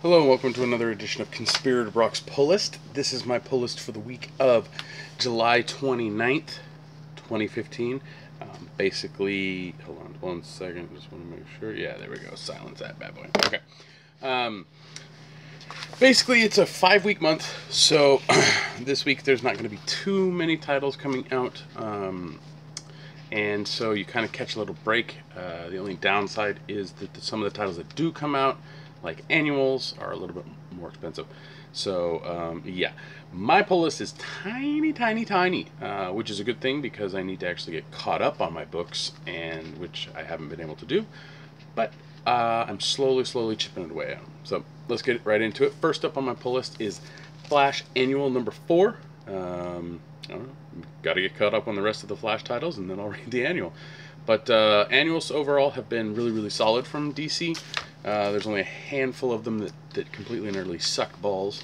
Hello and welcome to another edition of Conspirator Brock's Pull List. This is my pull list for the week of July 29th, 2015. Basically, hold on one second, just want to make sure. Yeah, there we go. Silence that bad boy. Okay. Basically, it's a 5-week month, so this week there's not going to be too many titles coming out. And so you kind of catch a little break. The only downside is that some of the titles that do come out, like annuals, are a little bit more expensive. So yeah, my pull list is tiny, which is a good thing because I need to actually get caught up on my books, and which I haven't been able to do. But I'm slowly chipping it away. So let's get right into it. First up on my pull list is Flash Annual number 4. I don't know, got to get caught up on the rest of the Flash titles, and then I'll read the annual. But annuals overall have been really solid from DC. There's only a handful of them that completely and utterly suck balls,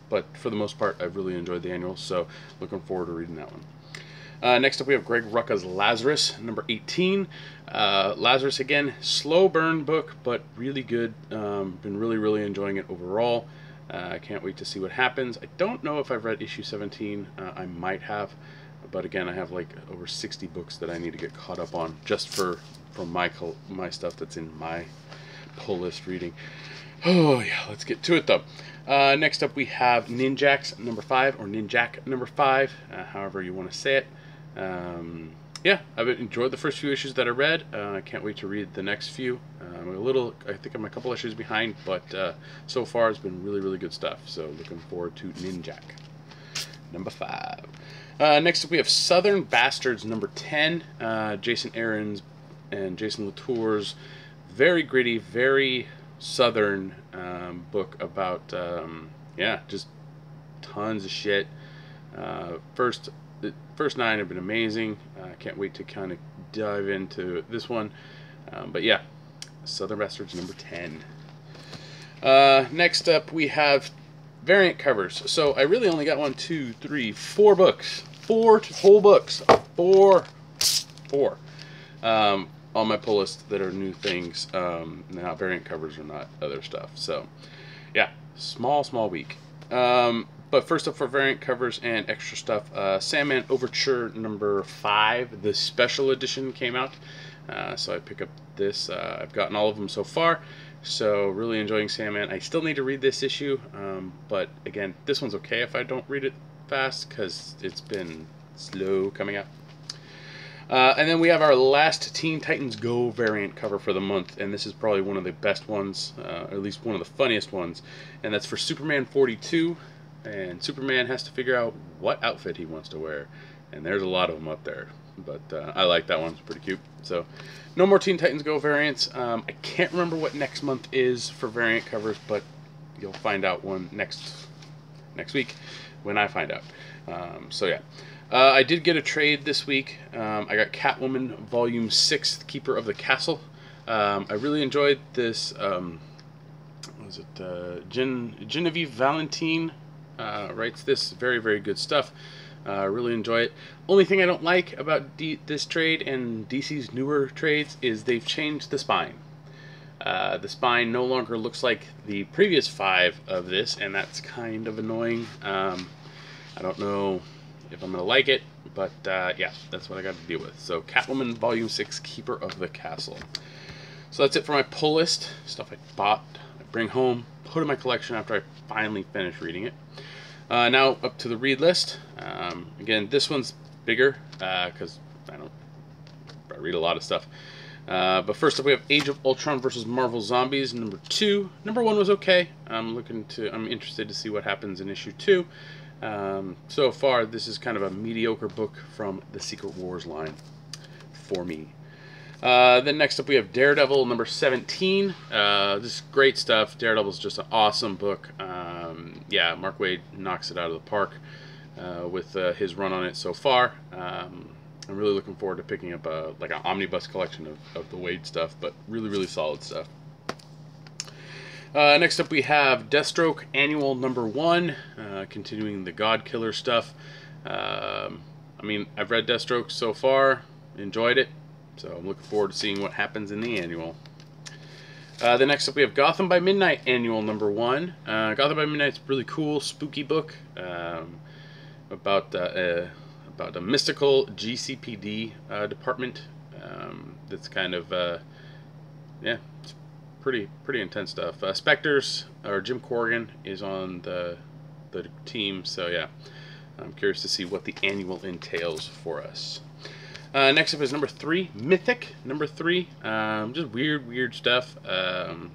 but for the most part, I've really enjoyed the annuals, so looking forward to reading that one. Next up, we have Greg Rucka's Lazarus, number 18. Lazarus, again, slow burn book, but really good. Been really enjoying it overall. I can't wait to see what happens. I don't know if I've read issue 17. I might have, but again, I have like over 60 books that I need to get caught up on just for my stuff that's in my pull list reading. Oh yeah, let's get to it though. Next up, we have Ninjax number 5, or Ninjak number 5, however you want to say it. Yeah, I've enjoyed the first few issues that I read. I can't wait to read the next few. I think I'm a couple issues behind, but so far it's been really good stuff. So looking forward to Ninjak number 5. Next up, we have Southern Bastards number 10. Jason Aaron's and Jason Latour's very gritty, very southern book about yeah, just tons of shit. The first 9 have been amazing. I can't wait to kind of dive into this one. But yeah, Southern Bastards number 10. Next up, we have variant covers. So I really only got 4 books. 4 whole books. Four. On my pull list that are new things. Now variant covers are not other stuff. So yeah, small week. But first up, for variant covers and extra stuff, Sandman Overture number 5, the special edition came out. So I pick up this. I've gotten all of them so far. So really enjoying Sandman. I still need to read this issue, but again, this one's okay if I don't read it fast because it's been slow coming out. And then we have our last Teen Titans Go variant cover for the month, and this is probably one of the best ones, or at least one of the funniest ones, and that's for Superman 42, and Superman has to figure out what outfit he wants to wear, and there's a lot of them up there, but I like that one. It's pretty cute. So no more Teen Titans Go variants. I can't remember what next month is for variant covers, but you'll find out one next week when I find out. So yeah. I did get a trade this week. I got Catwoman Volume 6, Keeper of the Castle. I really enjoyed this, was it Genevieve Valentine writes this. Very good stuff. Really enjoy it. Only thing I don't like about this trade and DC's newer trades is they've changed the spine. The spine no longer looks like the previous 5 of this, and that's kind of annoying. I don't know if I'm going to like it, but yeah, that's what I got to deal with. So Catwoman Volume 6, Keeper of the Castle. So that's it for my pull list. Stuff I bought, I bring home, put in my collection after I finally finish reading it. Now up to the read list. Again, this one's bigger because I read a lot of stuff. But first up, we have Age of Ultron versus Marvel Zombies number 2. Number 1 was okay. I'm interested to see what happens in issue 2. So far, this is kind of a mediocre book from the Secret Wars line for me. Then next up, we have Daredevil number 17. This is great stuff. Daredevil's just an awesome book. Yeah, Mark Waid knocks it out of the park with his run on it so far. I'm really looking forward to picking up like an omnibus collection of the Waid stuff, but really solid stuff. Next up, we have Deathstroke Annual number 1, continuing the God Killer stuff. I mean, I've read Deathstroke so far, enjoyed it, so I'm looking forward to seeing what happens in the annual. Then next up we have Gotham by Midnight Annual #1. Gotham by Midnight's a really cool, spooky book about a mystical GCPD department. That's kind of yeah, it's pretty intense stuff. Spectres, or Jim Corrigan, is on the team, so yeah, I'm curious to see what the annual entails for us. Next up is #3, Mythic #3. Just weird stuff.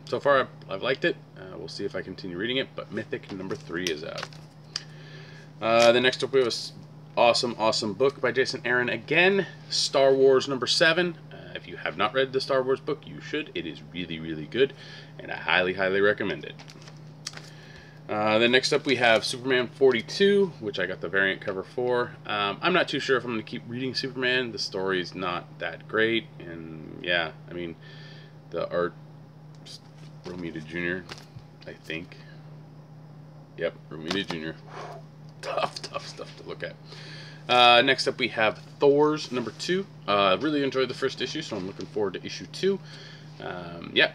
So far, I've liked it. We'll see if I continue reading it, but Mythic #3 is out. Then next up we have an awesome book by Jason Aaron again, Star Wars #7. If you have not read the Star Wars book, you should. It is really good, and I highly recommend it. Then next up we have Superman 42, which I got the variant cover for. I'm not too sure if I'm going to keep reading Superman. The story's not that great, and yeah, I mean, the art, Romita Jr., I think. Yep, Romita Jr. Tough stuff to look at. Next up we have Thor's #2. Really enjoyed the first issue, so I'm looking forward to issue 2. Yeah,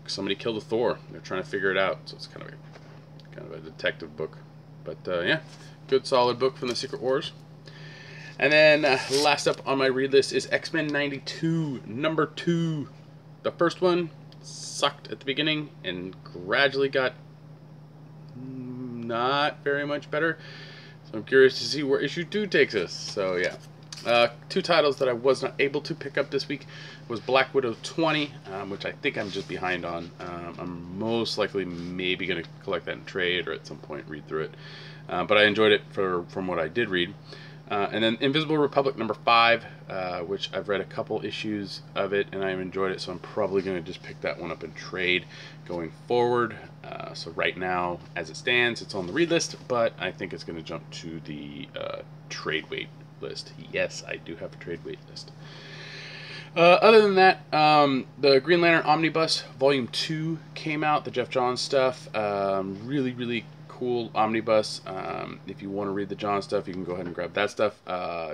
somebody killed a Thor. They're trying to figure it out, so it's kind of a detective book. But yeah, good solid book from the Secret Wars. And then last up on my read list is X-Men '92 #2. The first one sucked at the beginning and gradually got not very much better. So I'm curious to see where issue 2 takes us. So yeah. 2 titles that I was not able to pick up this week was Black Widow 20, which I think I'm just behind on. I'm most likely maybe going to collect that in trade or at some point read through it. But I enjoyed it from what I did read. And then Invisible Republic #5, which I've read a couple issues of it and I've enjoyed it, so I'm probably going to just pick that one up in trade going forward. So right now, as it stands, it's on the read list, but I think it's going to jump to the trade weight list. Yes, I do have a trade weight list. Other than that, the Green Lantern Omnibus Volume 2 came out, the Jeff Johns stuff. Really cool omnibus. If you want to read the John stuff, you can go ahead and grab that stuff.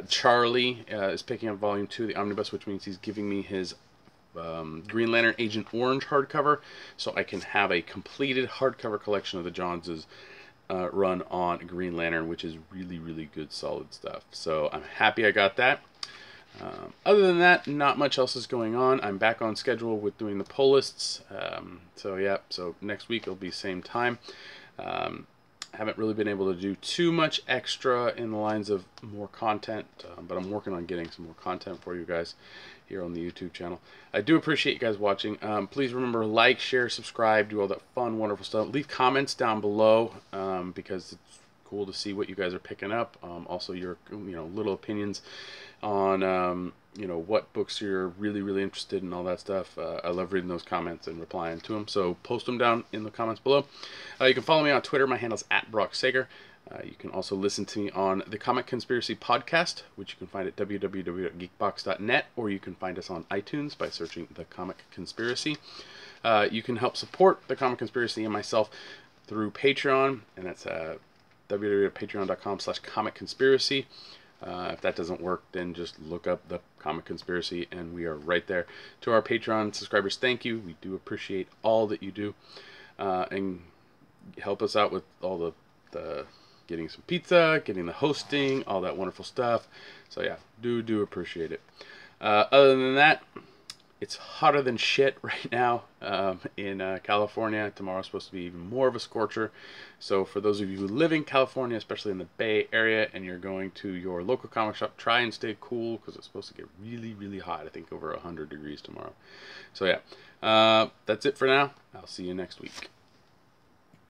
Charlie is picking up Volume 2 of the omnibus, which means he's giving me his Green Lantern Agent Orange hardcover, so I can have a completed hardcover collection of the Johnses run on Green Lantern, which is really good solid stuff. So I'm happy I got that. Other than that, not much else is going on. I'm back on schedule with doing the pull lists. So yeah, so next week it'll be same time. Haven't really been able to do too much extra in the lines of more content, but I'm working on getting some more content for you guys here on the YouTube channel. I do appreciate you guys watching. Please remember, like, share, subscribe, do all that fun, wonderful stuff. Leave comments down below because it's cool to see what you guys are picking up. Also, your little opinions on what books you're really interested in, all that stuff. I love reading those comments and replying to them, so post them down in the comments below. You can follow me on Twitter. My handle's @BrockSager. You can also listen to me on the Comic Conspiracy podcast, which you can find at www.geekbox.net, or you can find us on iTunes by searching The Comic Conspiracy. You can help support The Comic Conspiracy and myself through Patreon, and that's www.patreon.com/comicconspiracy. If that doesn't work, then just look up The Comic Conspiracy, and we are right there. To our Patreon subscribers, thank you. We do appreciate all that you do, and help us out with all the getting some pizza, getting the hosting, all that wonderful stuff. So yeah, do appreciate it. Other than that, it's hotter than shit right now in California. Tomorrow's supposed to be even more of a scorcher. So for those of you who live in California, especially in the Bay Area, and you're going to your local comic shop, try and stay cool because it's supposed to get really hot. I think over 100 degrees tomorrow. So yeah, that's it for now. I'll see you next week.